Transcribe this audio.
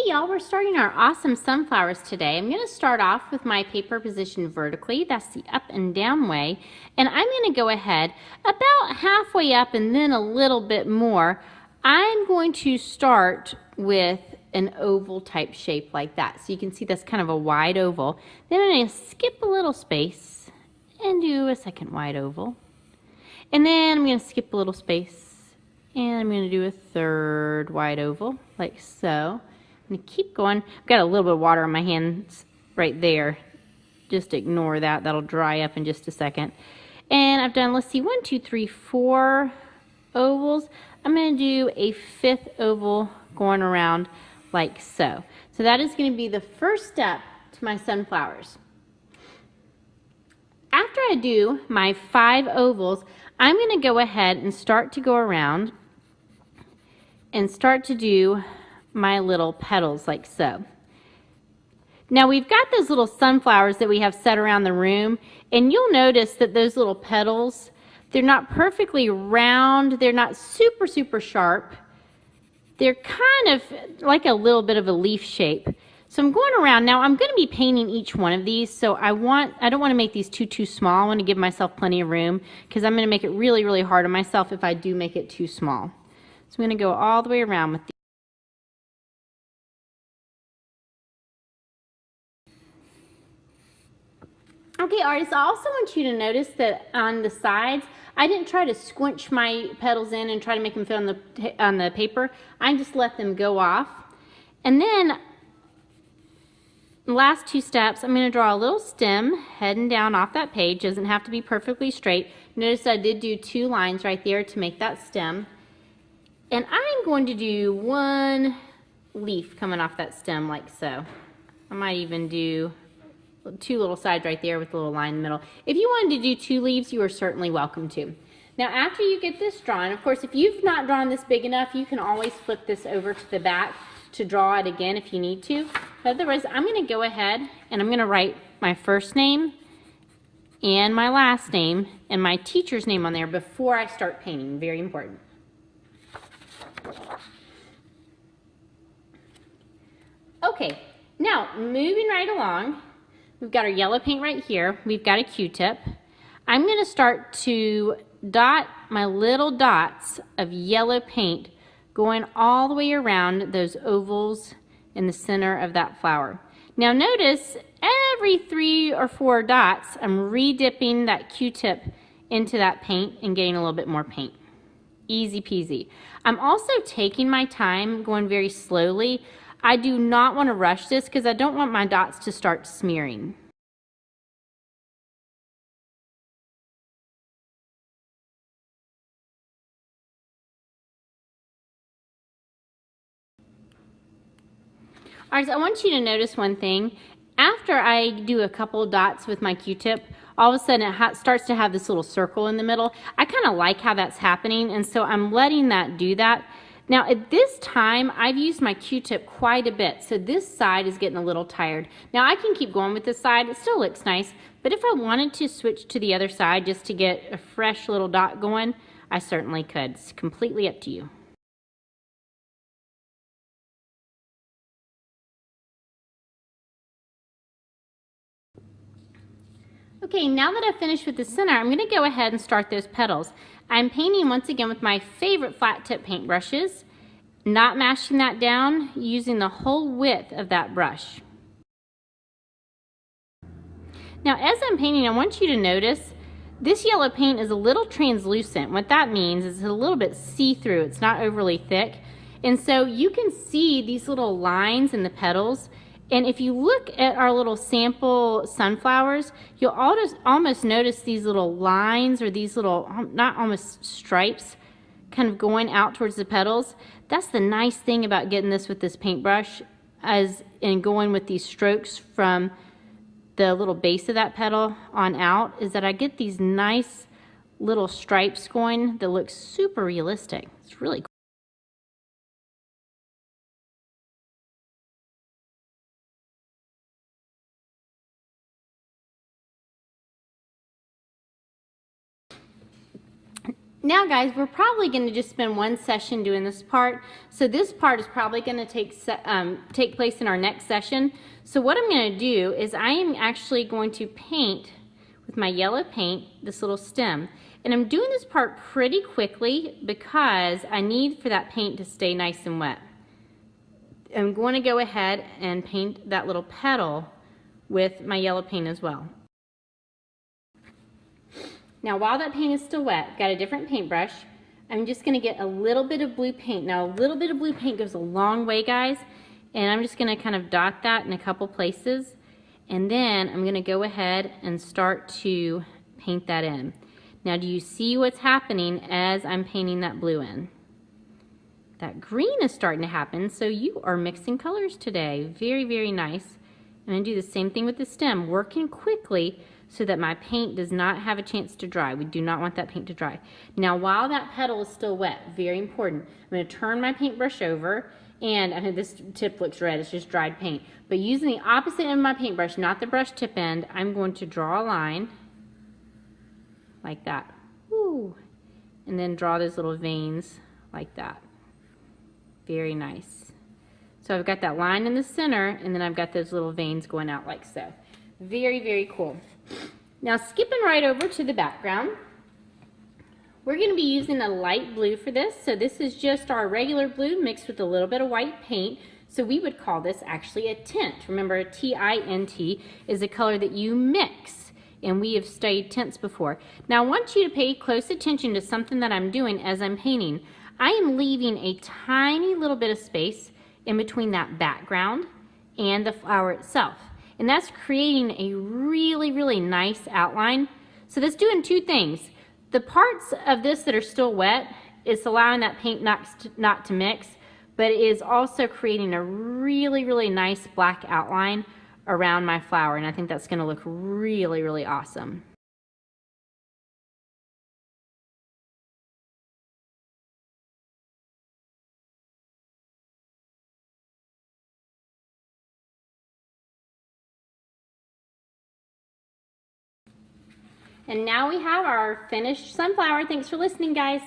Hey y'all, we're starting our awesome sunflowers today. I'm going to start off with my paper positioned vertically. That's the up and down way. And I'm going to go ahead about halfway up and then a little bit more. I'm going to start with an oval type shape like that. So you can see that's kind of a wide oval. Then I'm going to skip a little space and do a second wide oval. And then I'm going to skip a little space and I'm going to do a third wide oval like so. I'm going to keep going. I've got a little bit of water on my hands right there. Just ignore that. That'll dry up in just a second. And I've done, let's see, 1, 2, 3, 4 ovals. I'm going to do a fifth oval going around like so. So that is going to be the first step to my sunflowers. After I do my 5 ovals, I'm going to go ahead and start to go around and start to do my little petals like so. Now we've got those little sunflowers that we have set around the room, and you'll notice that those little petals, they're not perfectly round, they're not super sharp. They're kind of like a little bit of a leaf shape. So I'm going around. Now I'm going to be painting each one of these, so I don't want to make these too small. I want to give myself plenty of room because I'm going to make it really hard on myself if I do make it too small. So I'm going to go all the way around with these. Okay, artists, I also want you to notice that on the sides, I didn't try to squinch my petals in and try to make them fit on the paper. I just let them go off. And then, the last 2 steps, I'm going to draw a little stem heading down off that page. Doesn't have to be perfectly straight. Notice I did do 2 lines right there to make that stem. And I'm going to do 1 leaf coming off that stem like so. I might even do 2 little sides right there with a little line in the middle. If you wanted to do 2 leaves, you are certainly welcome to. Now after you get this drawn, of course if you've not drawn this big enough, you can always flip this over to the back to draw it again if you need to. But otherwise, I'm going to go ahead and I'm going to write my first name and my last name and my teacher's name on there before I start painting. Very important. Okay, now moving right along. We've got our yellow paint right here. We've got a Q-tip. I'm going to start to dot my little dots of yellow paint going all the way around those ovals in the center of that flower. Now notice every 3 or 4 dots, I'm re-dipping that Q-tip into that paint and getting a little bit more paint. Easy peasy. I'm also taking my time, going very slowly. I do not want to rush this because I don't want my dots to start smearing. All right, so I want you to notice one thing. After I do a couple dots with my Q-tip, all of a sudden it starts to have this little circle in the middle. I kind of like how that's happening, and so I'm letting that do that. Now at this time, I've used my Q-tip quite a bit, so this side is getting a little tired. Now I can keep going with this side, it still looks nice, but if I wanted to switch to the other side just to get a fresh little dot going, I certainly could. It's completely up to you. Okay, now that I've finished with the center, I'm going to go ahead and start those petals. I'm painting once again with my favorite flat tip paint brushes, not mashing that down, using the whole width of that brush. Now as I'm painting, I want you to notice this yellow paint is a little translucent. What that means is it's a little bit see-through. It's not overly thick. And so you can see these little lines in the petals. And if you look at our little sample sunflowers, you'll almost notice these little lines or these little, not almost stripes, kind of going out towards the petals. That's the nice thing about getting this with this paintbrush and going with these strokes from the little base of that petal on out, is that I get these nice little stripes going that look super realistic. It's really cool. Now guys, we're probably going to just spend one session doing this part. So this part is probably going to take place in our next session. So what I'm going to do is I am actually going to paint with my yellow paint this little stem. And I'm doing this part pretty quickly because I need for that paint to stay nice and wet. I'm going to go ahead and paint that little petal with my yellow paint as well. Now while that paint is still wet, I've got a different paintbrush. I'm just going to get a little bit of blue paint. Now a little bit of blue paint goes a long way, guys, and I'm just going to kind of dot that in a couple places, and then I'm going to go ahead and start to paint that in. Now do you see what's happening as I'm painting that blue in? That green is starting to happen, so you are mixing colors today. Very, very nice. I'm going to do the same thing with the stem, working quickly so that my paint does not have a chance to dry. We do not want that paint to dry. Now while that petal is still wet, very important, I'm going to turn my paintbrush over, and I know this tip looks red, it's just dried paint. But using the opposite end of my paintbrush, not the brush tip end, I'm going to draw a line like that. Woo. And then draw those little veins like that. Very nice. So I've got that line in the center, and then I've got those little veins going out like so. Very, very cool. Now skipping right over to the background, we're going to be using a light blue for this. So this is just our regular blue mixed with a little bit of white paint. So we would call this actually a tint. Remember, a T-I-N-T is a color that you mix, and we have studied tints before. Now I want you to pay close attention to something that I'm doing as I'm painting. I am leaving a tiny little bit of space in between that background and the flower itself. And that's creating a really, really nice outline. So that's doing two things. The parts of this that are still wet is allowing that paint not to mix, but it is also creating a really, really nice black outline around my flower. And I think that's going to look really, really awesome. And now we have our finished sunflower. Thanks for listening, guys.